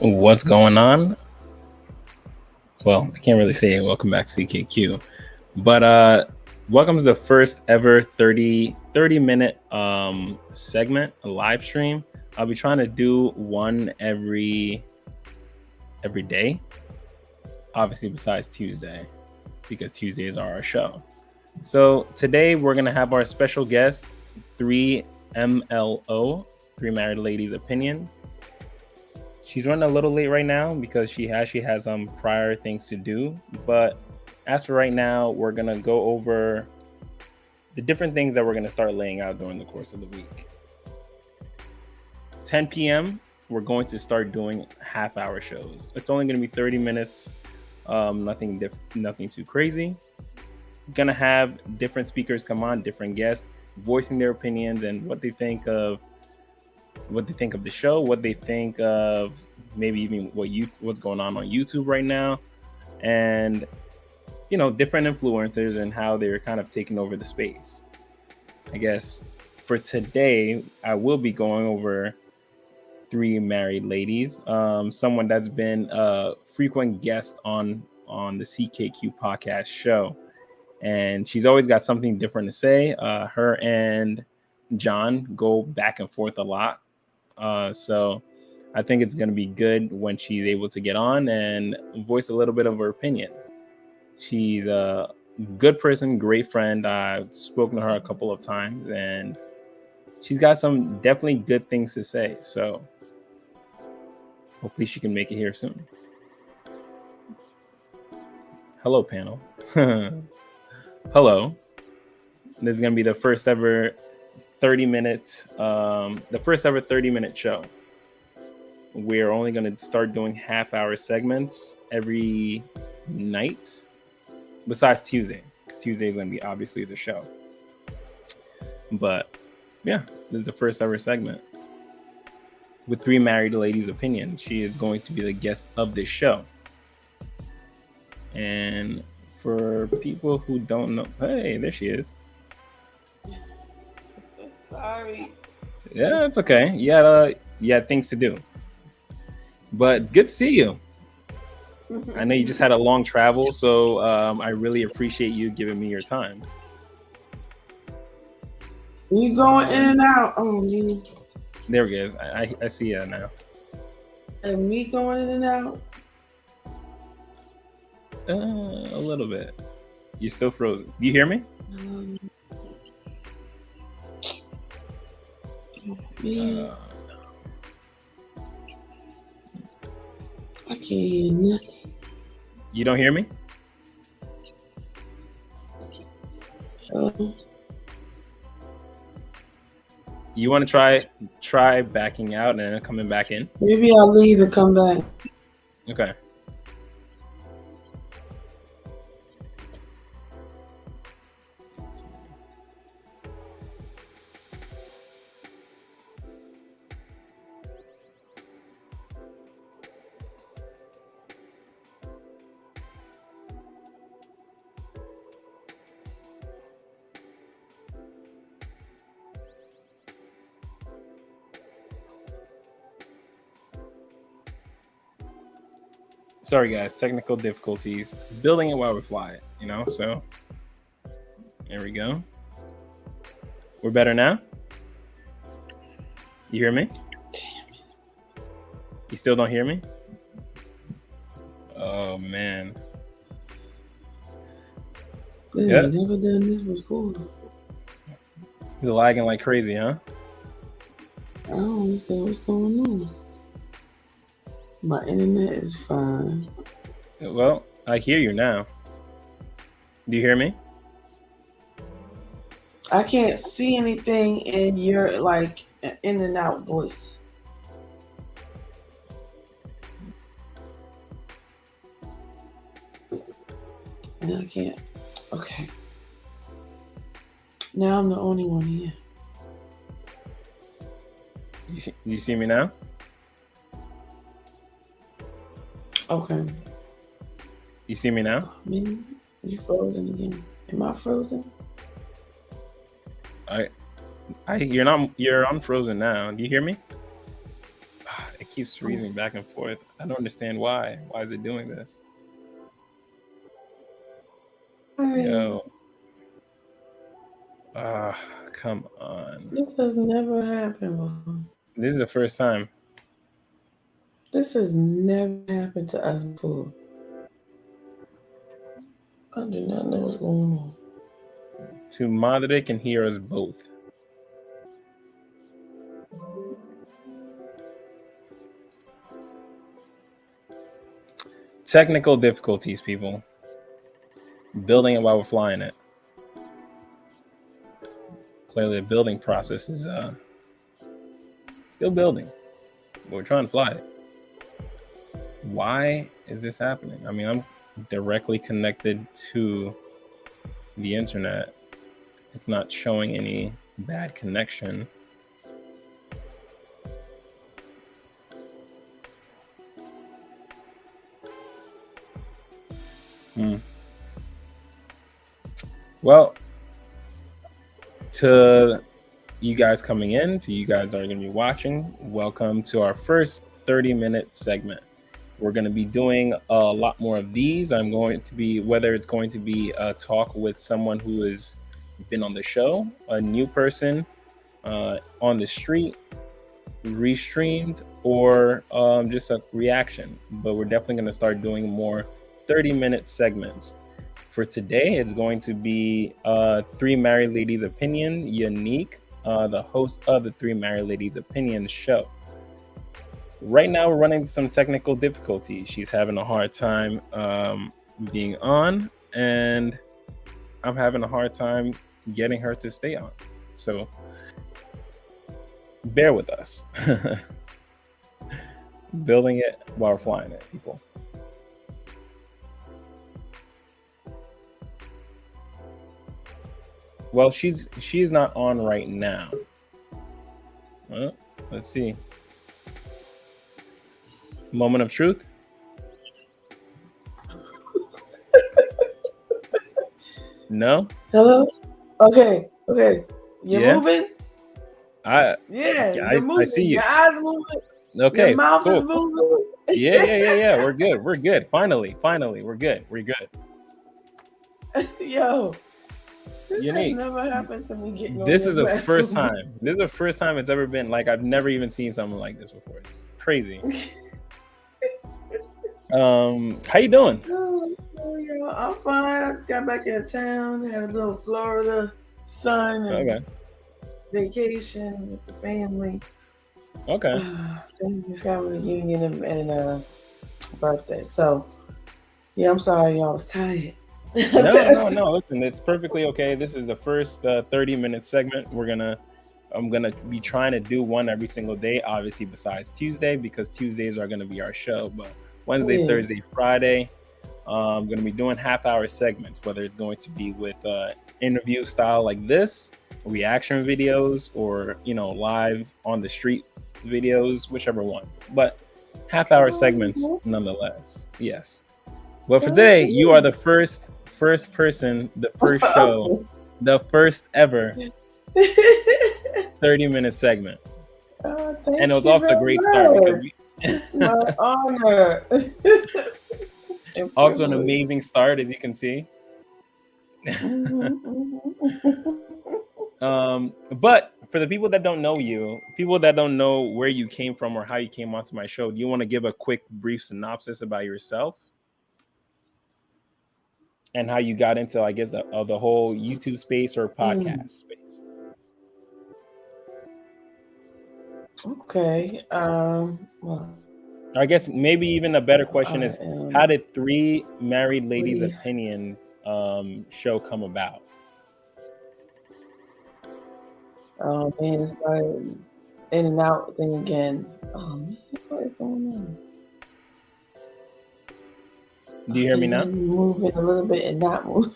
What's going on? Well, I can't really say welcome back to CKQ, but welcome to the first ever 30 minute segment, a live stream. I'll be trying to do one every day, obviously besides Tuesday, because Tuesdays are our show. So today we're gonna have our special guest, 3MLO, Three Married Ladies Opinion. She's running a little late right now because she actually has some prior things to do. But as for right now, we're gonna go over the different things that we're gonna start laying out during the course of the week. 10 p.m. we're going to start doing half-hour shows. It's only gonna be 30 minutes, nothing too crazy. Gonna have different speakers come on, different guests, voicing their opinions and what they think of the show, what they think of maybe even what's going on YouTube right now, and different influencers and how they're kind of taking over the space. I guess for today I will be going over Three Married Ladies, someone that's been a frequent guest on the CKQ podcast show, and she's always got something different to say. Her and John go back and forth a lot. So I think it's going to be good when she's able to get on and voice a little bit of her opinion. She's a good person, great friend. I've spoken to her a couple of times, and she's got some definitely good things to say. So hopefully she can make it here soon. Hello, panel. Hello. This is going to be the first ever 30-minute show. We're only going to start doing half-hour segments every night, besides Tuesday, because Tuesday is going to be obviously the show. But yeah, this is the first ever segment with Three Married Ladies' Opinions. She is going to be the guest of this show. And for people who don't know, hey, there she is. Sorry. Yeah, it's okay. You had things to do. But good to see you. I know you just had a long travel, so I really appreciate you giving me your time. You going in and out on me. There we go. I see it now. And me going in and out? A little bit. You're still frozen. Do you hear me? I can't hear nothing. You don't hear me? You want to try backing out and then coming back in? Maybe I'll leave and come back. Okay. Sorry guys, technical difficulties. Building it while we fly it, so there we go. We're better now? You hear me? You still don't hear me? Oh man. Yeah. I've never done this before. It's lagging like crazy, huh? I don't understand what's going on. My internet is fine. Well, I hear you now. Do you hear me? I can't see anything in your in and out voice. No, I can't. Okay. Now I'm the only one here. You see me now? Okay. You see me now? You frozen again. Am I frozen? You're unfrozen now. Do you hear me? It keeps freezing back and forth. I don't understand why. Why is it doing this? Yo. Come on. This has never happened before. This is the first time. This has never happened to us before. I do not know what's going on. To Madre can hear us both. Technical difficulties, people. Building it while we're flying it. Clearly, the building process is still building, but we're trying to fly it. Why is this happening? I mean, I'm directly connected to the internet. It's not showing any bad connection. Well, to you guys coming in, to you guys that are going to be watching, welcome to our first 30-minute segment. We're going to be doing a lot more of these. I'm going to be, whether it's going to be a talk with someone who has been on the show, a new person on the street, restreamed, or just a reaction. But we're definitely going to start doing more 30-minute segments. For today, it's going to be Three Married Ladies Opinion, Yanique, the host of the Three Married Ladies Opinion show. Right now, we're running into some technical difficulties. She's having a hard time being on, and I'm having a hard time getting her to stay on. So bear with us. Building it while we're flying it, people. Well, she's not on right now. Well, let's see. Moment of truth. No. Hello. Okay. You're moving. You're moving. I see you. Your eyes moving. Okay. Your mouth is moving. Yeah. We're good. Finally, we're good. Yo. This Yanique, has never happened to me. This is the first time. This is the first time it's ever been. Like, I've never even seen something like this before. It's crazy. How you doing? I'm fine. I just got back into town. Had a little Florida sun and vacation with the family. Okay. Family reunion and birthday. So yeah, I'm sorry, y'all. I was tired. No. Listen, it's perfectly okay. This is the first 30-minute segment. I'm gonna be trying to do one every single day, obviously besides Tuesday, because Tuesdays are gonna be our show. But Wednesday, Thursday, Friday, I'm gonna be doing half-hour segments, whether it's going to be with interview style like this, reaction videos, or live on the street videos, whichever one. But half-hour segments nonetheless. Yes. Well, for today, you are the first person, the first show, the first ever 30-minute segment. And it was also a great start because it's my honor. Also an amazing start, as you can see. But for the people that don't know you, people that don't know where you came from or how you came onto my show, do you want to give a quick, brief synopsis about yourself? And how you got into, I guess, the whole YouTube space or podcast space. Okay. Well, I guess maybe even a better question is, how did Three Married Ladies Opinions show come about? Oh man, it's like in and out thing again. Oh man, what is going on? Do you hear me now? Moving a little bit and not moving.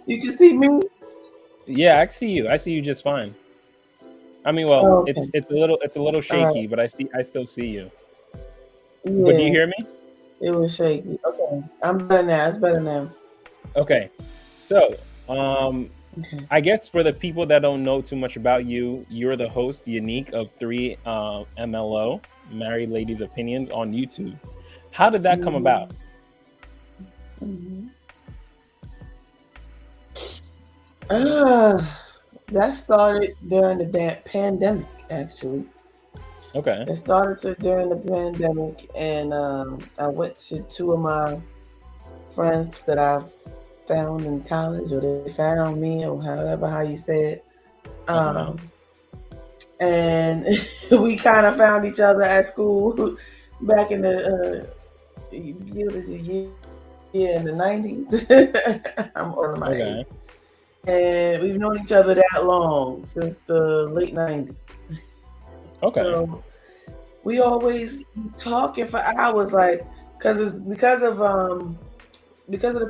You can see me? Yeah, I see you. I see you just fine. I mean, well, okay. it's a little shaky, but I still see you. Yeah. But do you hear me? It was shaky. Okay, I'm better now. It's better now. Okay, so Okay. I guess for the people that don't know too much about you, you're the host, Yanique, of 3MLO, Married Ladies Opinions, on YouTube. How did that come about? Mm-hmm. That started during the pandemic, actually. Okay. It started during the pandemic, and I went to two of my friends that I've found in college, or they found me, or however how you say it. Okay. And we kind of found each other at school back in the year in the 90s. I'm on my age. And we've known each other that long, since the late 90s. Okay. So we always be talking for hours, like, because the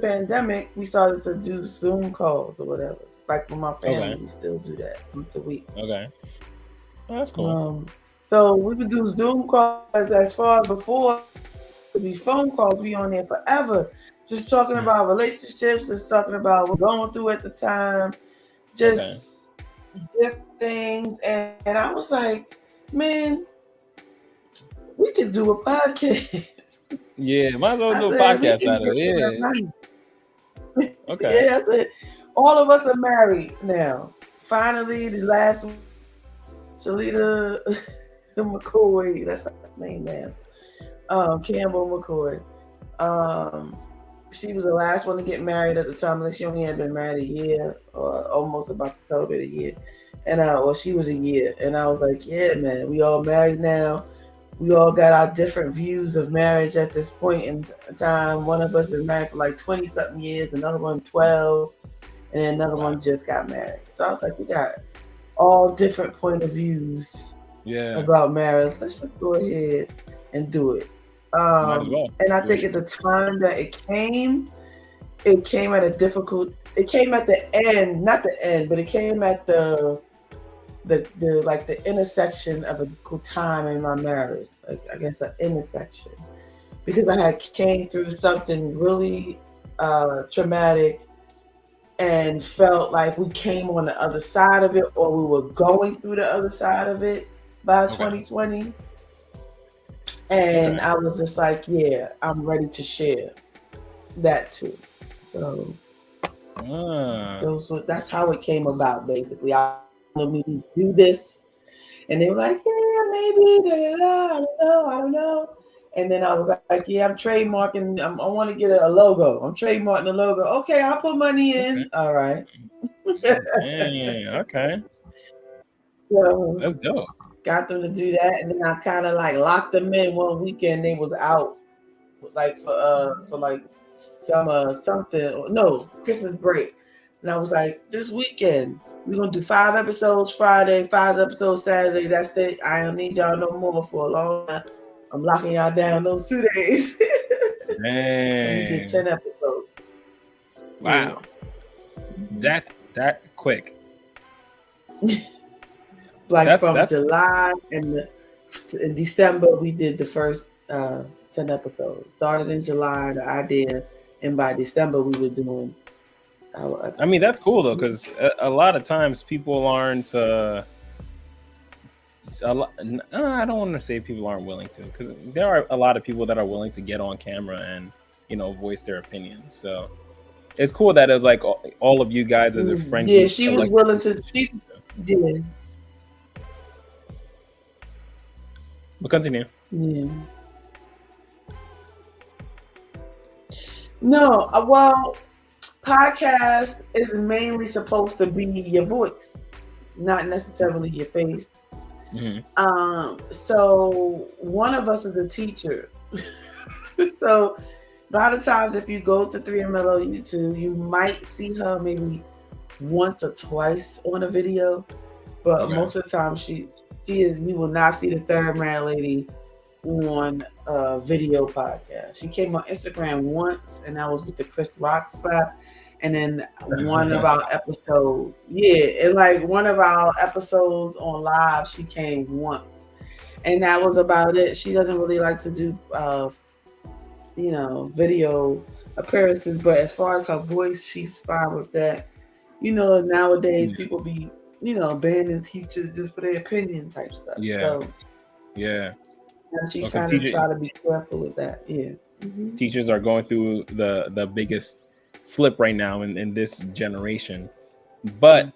pandemic, we started to do Zoom calls or whatever. Like with my family, we still do that once a week. Okay. Oh, that's cool. So we would do Zoom calls as far as before. It'd be phone calls. We on there forever, just talking about relationships, just talking about what we're going through at the time, just different things. And I was like, man, we could do a podcast. Yeah, might as well do a podcast out of it. Yeah. Okay. Yeah, I said, all of us are married now. Finally, the last one, Shalita McCoy, that's her name now. Campbell McCoy. She was the last one to get married at the time. Like, she only had been married a year, or almost about to celebrate a year. And she was a year. And I was like, yeah, man, we all married now. We all got our different views of marriage at this point in time. One of us been married for like 20-something years, another one 12, and then another one just got married. So I was like, we got all different point of views about marriage. Let's just go ahead and do it. And I think at the time that it came at a difficult. It came at the end, not the end, but it came at the intersection of a good time in my marriage. Like, I guess an intersection, because I had came through something really traumatic and felt like we came on the other side of it, or we were going through the other side of it by 2020. And I was just like, yeah, I'm ready to share that too. So that's how it came about, basically. I me do this, and they were like, yeah, maybe, I don't know. And then I was like, yeah, I'm trademarking. I want to get a logo. I'm trademarking the logo. Okay, I'll put money in. All right. Okay. So that's dope. Got them to do that, and then I kind of like locked them in one weekend. They was out like for like Christmas break, and I was like, this weekend we're gonna do 5 episodes Friday, 5 episodes Saturday. That's it. I don't need y'all no more for a long time. I'm locking y'all down those 2 days. Man, we did 10 episodes. Wow, that quick. Like from July and in December, we did the first 10 episodes. Started in July, the idea, and by December we were doing our episodes. I mean, that's cool though, because a lot of times people aren't. I don't want to say people aren't willing to, because there are a lot of people that are willing to get on camera and voice their opinions. So it's cool that it's like all of you guys as a friend. Yeah, she was willing to. She did. But continue. Yeah. No, well, podcast is mainly supposed to be your voice, not necessarily your face. Mm-hmm. So one of us is a teacher. So a lot of times if you go to 3MLO YouTube, you might see her maybe once or twice on a video, but most of the time she is. You will not see the third married lady on a video podcast. She came on Instagram once, and that was with the Chris Rock slap. And then one of our episodes, and like one of our episodes on live, she came once, and that was about it. She doesn't really like to do, video appearances, but as far as her voice, she's fine with that. Nowadays people be, banning teachers just for their opinion type stuff. Yeah, So yeah. she Because kind of try to be careful with that. Yeah. teachers are going through the biggest flip right now in this generation. But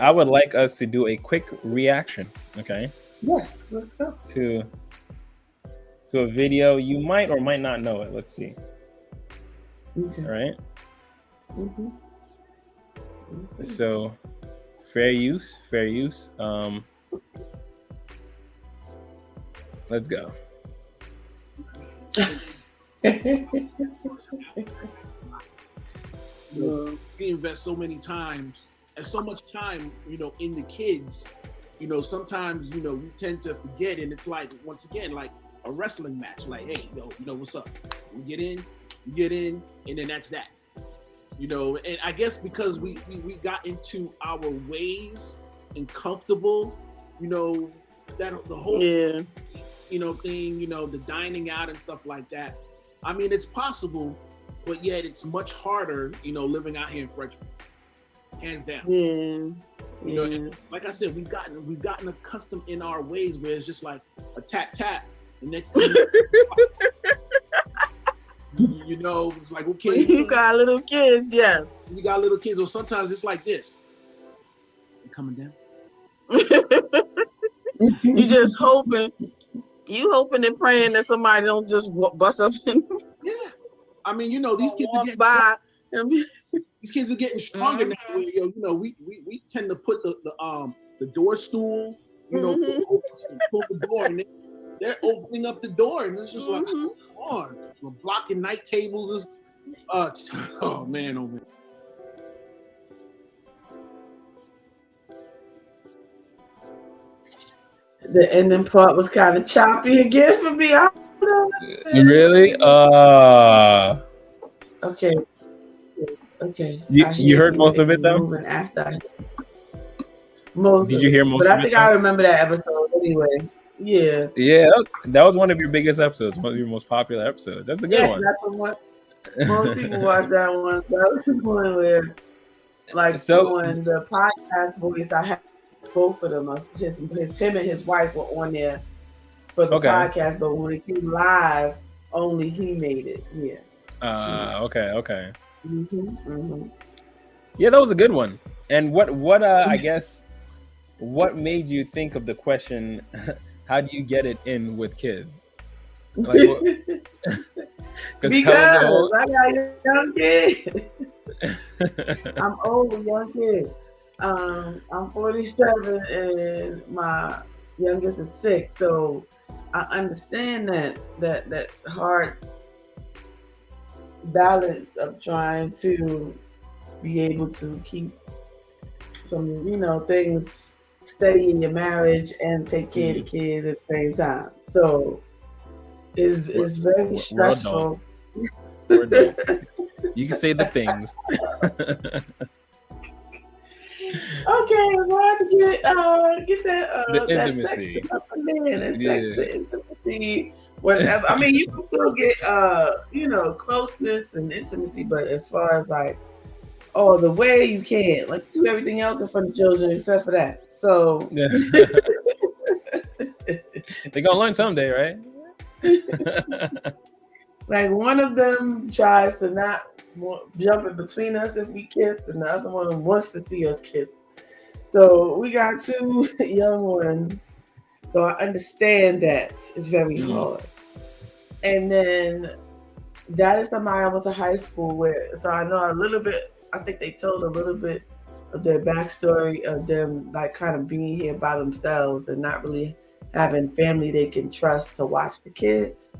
I would like us to do a quick reaction, okay? Yes, let's go. To a video. You might or might not know it. Let's see. Okay. All right. So, fair use. Let's go. We invest so many times and so much time, in the kids. Sometimes, we tend to forget, and it's like, once again, like a wrestling match. Like, hey, what's up? We get in, and then that's that. And I guess because we got into our ways and comfortable, that the whole thing, the dining out and stuff like that. I mean, it's possible, but yet it's much harder, living out here in Frederick. Hands down. And like I said, we've gotten accustomed in our ways where it's just like a tap tap. The next thing it's like, okay. You got little kids, yes. You got little kids, or sometimes it's like this. You coming down? You just hoping and praying that somebody don't just bust up in. Yeah. I mean, these kids are getting by. These kids are getting stronger now. Where, we tend to put the door stool, pull the door, and they're opening up the door, and it's just like, come on, we're blocking night tables. Oh man. The ending part was kind of choppy again for me. I don't know. Really? Okay. You heard most of it though? After Did you hear most of it? But I think I remember that episode anyway. Yeah. Yeah, that was one of your biggest episodes, one of your most popular episodes. That's a good one. That's the one. Most people watch that one. That was the one where, when the podcast voice, I had both of them. Him and his wife were on there for the podcast, but when it came live, only he made it. Yeah. Okay. Yeah, that was a good one. And what I guess, what made you think of the question? How do you get it in with kids? Like, because I got a young kid. I'm old, young kid. I'm 47 and my youngest is 6. So I understand that hard balance of trying to be able to keep some, things steady in your marriage and take care of the kids at the same time. So it's very stressful. We're adults. You can say the things. Okay, I want to get that the intimacy. The intimacy. Whatever. I mean, you can still get closeness and intimacy, but as far as the way you can, do everything else in front of children except for that. So they're gonna learn someday, right? One of them tries to not jump in between us if we kiss, and the other one wants to see us kiss. So we got 2 young ones. So I understand that it's very hard. And then that is somebody I went to high school with. So I know a little bit. I think they told a little bit of their backstory of them kind of being here by themselves and not really having family they can trust to watch the kids.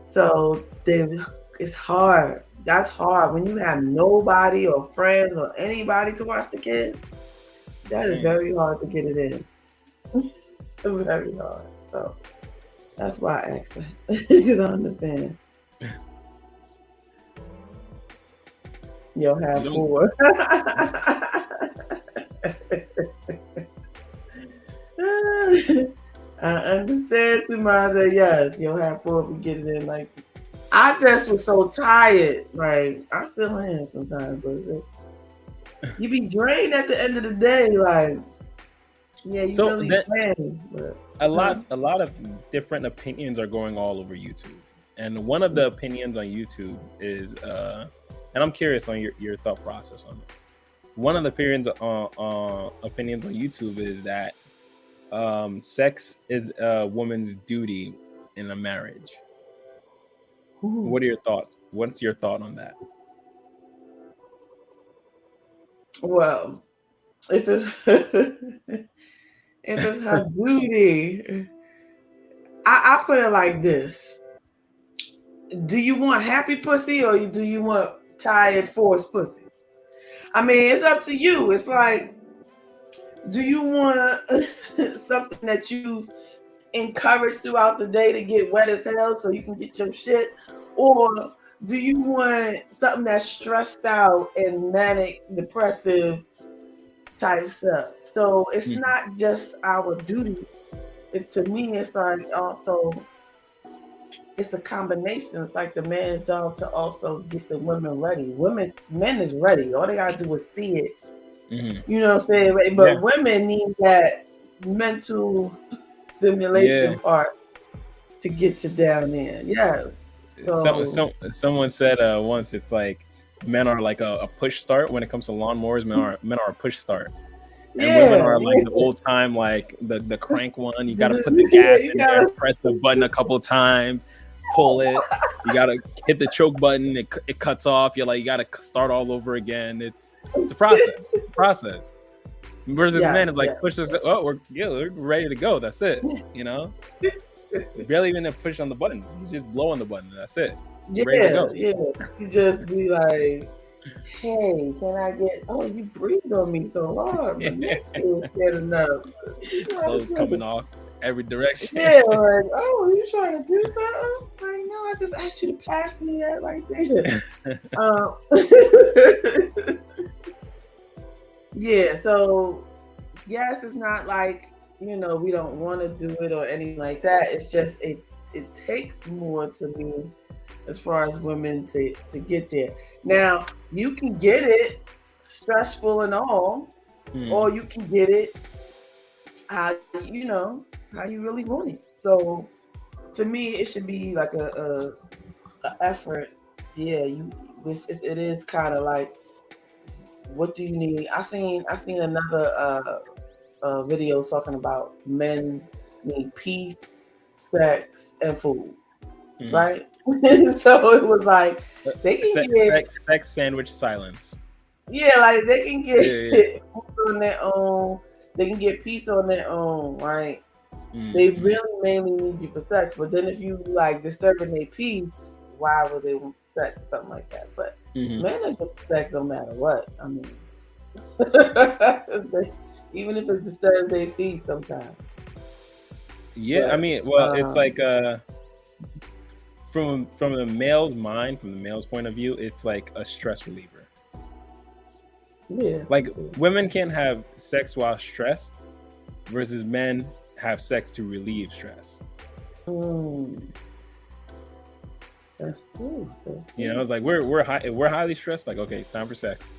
So it's hard. That's hard when you have nobody or friends or anybody to watch the kids. That is very hard to get it in. Very hard. So that's why I asked that, because I understand. You'll have 4. I understand, Sumada. Yes, you'll have 4 if we get it in I just was so tired. Like I still am sometimes, but it's just you be drained at the end of the day. Like, yeah, you So really that drained. But a lot of different opinions are going all over YouTube, and one of the opinions on YouTube is, and I'm curious on your thought process on it. One of the opinions on YouTube is that sex is a woman's duty in a marriage. What are your thoughts? What's your thought on that? well, if it's if it's her duty, I put it like this: do you want happy pussy or do you want tired, forced pussy? I mean, it's up to you. It's like, do you want something that you've encouraged throughout the day to get wet as hell so you can get your shit? Or do you want something that's stressed out and manic, depressive type stuff? So it's not just our duty. To me, it's like also, it's a combination. It's like the man's job to also get the women ready. Men is ready. All they gotta do is see it. You know what I'm saying? But women need that mental stimulation part to get to down there. Yes. So someone said once, it's like men are like a push start when it comes to lawnmowers. Men are a push start. And women are like the old time, like the crank one. You gotta put the gas in there, press the button a couple times, pull it. You gotta hit the choke button. It cuts off. You're like, you gotta start all over again. It's a process. Versus men, it's like push this. Oh, we're ready to go. That's it. You know, barely even push on the button. You just blow on the button. That's it. You're ready to go. You just be like, hey, can I get? Oh, you breathed on me so hard. My neck is good enough. Clothes coming off every direction. Yeah, like, oh, you trying to do something? Like, no, I just asked you to pass me that right there. Yeah, so yes, it's not like, we don't want to do it or anything like that. It's just it takes more to me as far as women to get there. Now, you can get it stressful and all, or you can get it how you really want it. So to me, it should be like a effort. Yeah, it is kind of like, what do you need? I seen another video talking about men need peace, sex, and food. Right? So it was like they can get sex sandwich silence. Yeah, like they can get food on their own. They can get peace on their own, right? They really mainly need you for sex, but then if you like disturbing their peace, why would they want sex? Something like that. But men are get sex no matter what. I mean, even if it disturbs their peace sometimes. Yeah, but, I mean, well, it's like from the male's mind, from the male's point of view, it's like a stress reliever. Yeah. Like women can't have sex while stressed, versus men have sex to relieve stress. That's true. It's like we're highly stressed. Like, okay, time for sex.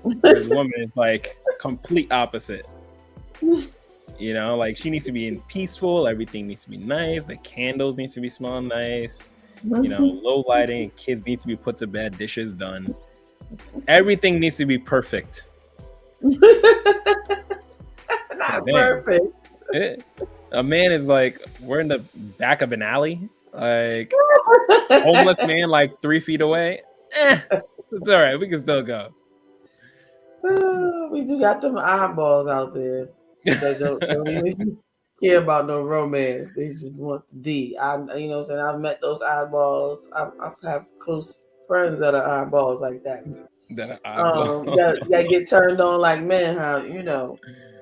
Whereas woman is like complete opposite. Like she needs to be peaceful. Everything needs to be nice. The candles need to be smelling nice. Low lighting. Kids need to be put to bed. Dishes done. Everything needs to be perfect. Not perfect. A man is like, we're in the back of an alley. Like homeless man, like 3 feet away. It's all right. We can still go. We do got them eyeballs out there. They don't even care about no romance. They just want the D. I've met those eyeballs. I have close friends that are eyeballs like that. That get turned on like, man, how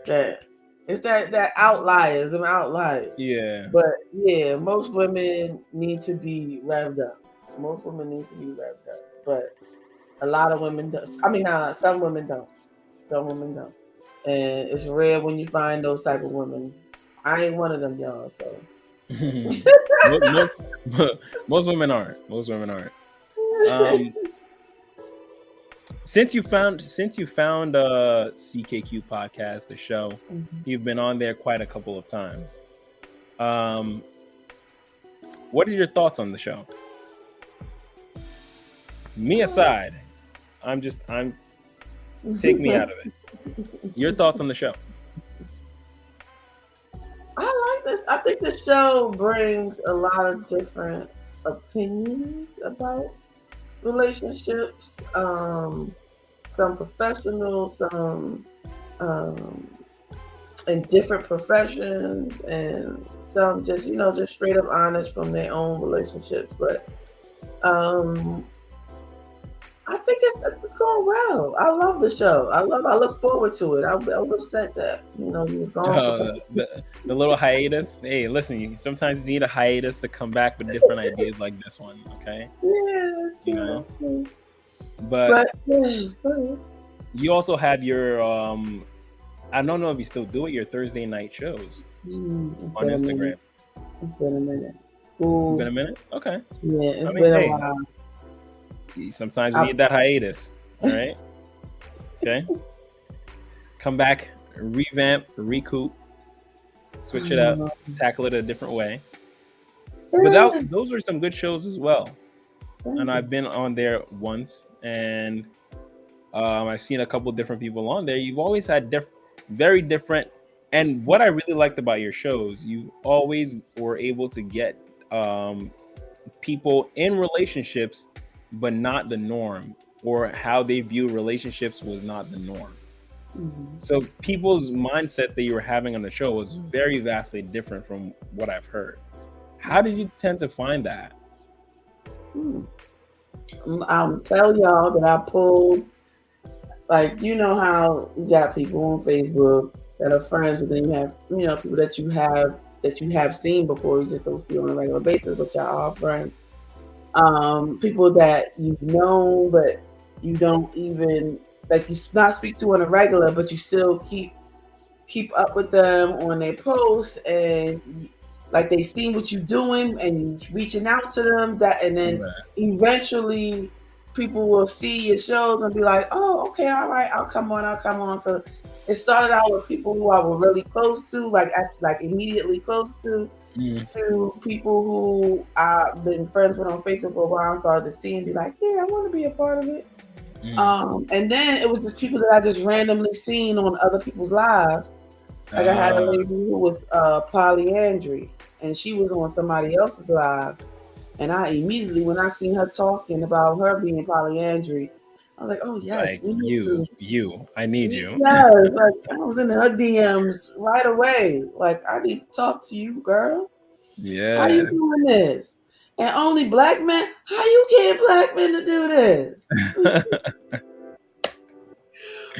that it's that outliers, them outliers. Yeah. But yeah, most women need to be revved up. But a lot of women do. I mean, some women don't. And it's rare when you find those type of women. I ain't one of them, y'all. So most, most women aren't. Most women aren't. Since you found CKQ podcast, the show, you've been on there quite a couple of times. What are your thoughts on the show? Me aside, I'm take me out of it. Your thoughts on the show? I like this. I think the show brings a lot of different opinions about relationships. Some professional, some in different professions, and some just just straight up honest from their own relationships. But I think it's going well. I love the show. I look forward to it. I was upset that he was gone. The little hiatus. Hey, listen. You sometimes need a hiatus to come back with different ideas like this one. Okay. Yeah, it's true. It's true. But you also have your I don't know if you still do it. Your Thursday night shows on Instagram. It's been a minute. School. It's been a minute. Okay. Yeah, it's been a while. Sometimes you need that hiatus. All right. Okay. Come back, revamp, recoup, switch it up, tackle it a different way. But those are some good shows as well. And I've been on there once, and I've seen a couple different people on there. You've always had very different. And what I really liked about your shows, you always were able to get people in relationships, but not the norm, or how they view relationships was not the norm. So people's mindsets that you were having on the show was very vastly different from what I've heard. How did you tend to find that? I'll tell y'all that I pulled, like, how you got people on Facebook that are friends, but then you have, people that you have seen before, you just don't see on a regular basis, but y'all are friends. People that you've known, but you don't even you not speak to on a regular, but you still keep up with them on their posts, and like they see what you're doing, and you reaching out to them. And then eventually, people will see your shows and be like, "Oh, okay, all right, I'll come on." So it started out with people who I were really close to, like immediately close to people who I've been friends with on Facebook for a while. I started to see and be like, "Yeah, I want to be a part of it." And then it was just people that I just randomly seen on other people's lives. Like I had a lady who was polyandry, and she was on somebody else's live. And I immediately, when I seen her talking about her being polyandry, I was like, "Oh yes, like you, I need you." Yes, like I was in her DMs right away. Like, I need to talk to you, girl. Yeah. How you doing this? And only black men? How you get black men to do this?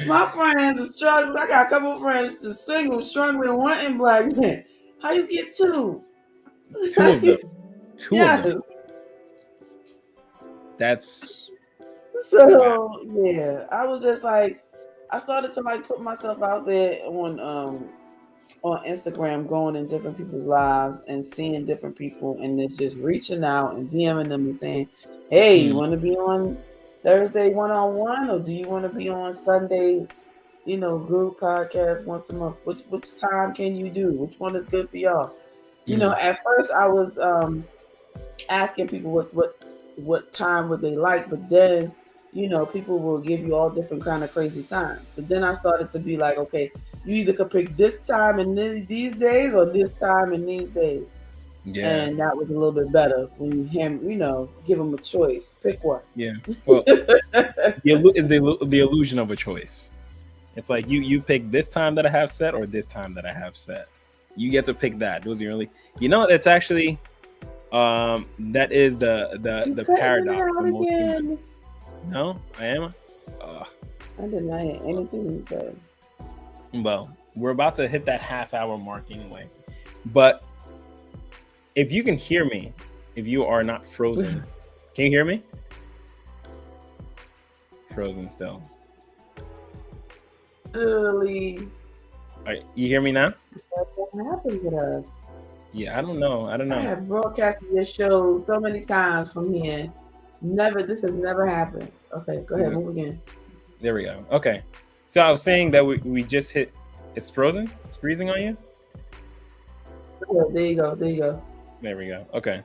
My friends are struggling. I got a couple of friends just single, struggling, wanting black men. How you get two? Two of them. Two of them. That's so yeah. I was just like, I started to put myself out there on Instagram, going in different people's lives and seeing different people, and then just reaching out and DMing them and saying, "Hey, you want to be on Thursday one-on-one, or do you want to be on Sundays, group podcast once a month? Which time can you do? Which one is good for y'all?" At first I was asking people what time would they like, but then people will give you all different kind of crazy times. So then I started to be like, okay, you either could pick this time in these days or this time in these days. Yeah. And that was a little bit better when you give them a choice. Pick one. Yeah. Well, is the illusion of a choice. It's like you pick this time that I have set or this time that I have set. You get to pick that. Those are your only. It's actually that is the paradox for most people. No, I am. I didn't hear anything you said. Well, we're about to hit that half-hour mark anyway. But if you can hear me, if you are not frozen, can you hear me? Frozen still. Literally. All right, you hear me now? What happened with us? Yeah, I don't know. I have broadcasted this show so many times from here. This has never happened. Okay, go ahead, move again. There we go. Okay. So I was saying that we just hit. It's frozen. It's freezing on you. There you go. There you go. There we go. Okay.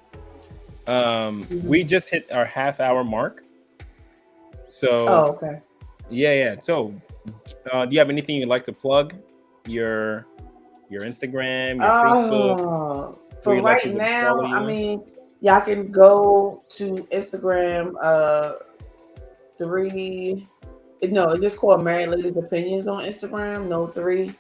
We just hit our half-hour mark. So. Oh, okay. Yeah. So, do you have anything you'd like to plug? Your Instagram, your Facebook. For right now, I mean, y'all can go to Instagram. It's just called Married Ladies Opinions on Instagram. No 3.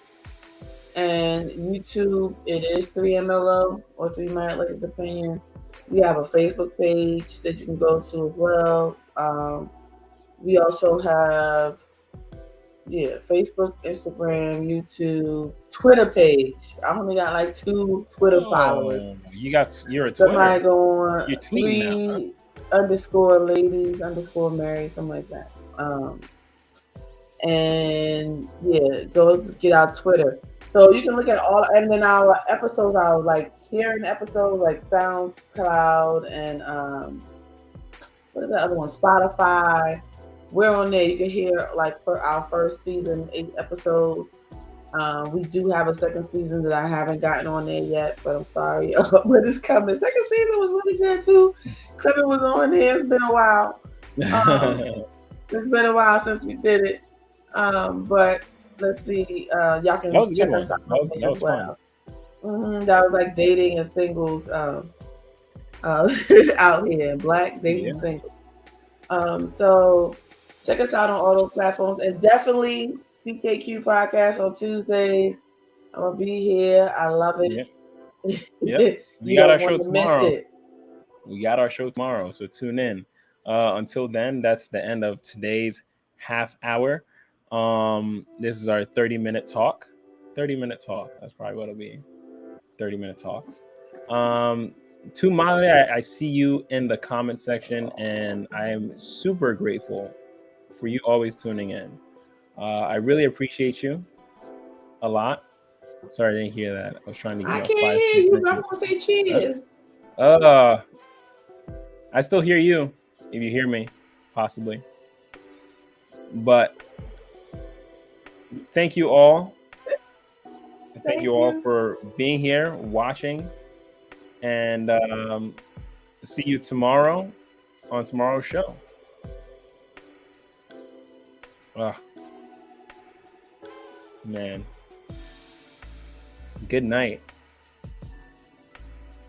And YouTube, it is 3MLO or 3 Married Ladies Opinions. We have a Facebook page that you can go to as well. We also have Facebook, Instagram, YouTube, Twitter page. I only got like 2 Twitter followers. You're a Twitter. Somebody go on you're tweeting _ladies_married, something like that. And go get our Twitter. So you can look at all, and then our episodes, our like hearing episodes like SoundCloud and what is the other one? Spotify. We're on there. You can hear like for our first season, 8 episodes. We do have a second season that I haven't gotten on there yet, but I'm sorry, but it's coming. Second season was really good too. Clement was on there. It's been a while. It's been a while since we did it. But let's see. Y'all can check us out. That was fun. That was like dating and singles out here, Black dating singles. So check us out on all those platforms, and definitely CKQ podcast on Tuesdays. I'm gonna be here. I love it. Yep. We got our show tomorrow. So tune in. Until then, that's the end of today's half hour. This is our 30-minute talk. 30-minute talk. That's probably what it'll be. 30-minute talks. To Molly, I see you in the comment section, and I am super grateful for you always tuning in. I really appreciate you a lot. Sorry, I didn't hear that. I was trying to get I can't hear you, but I'm gonna say cheers. I still hear you, if you hear me, possibly. But thank you all. Thank you all for being here, watching, and see you tomorrow on tomorrow's show. Man. Good night.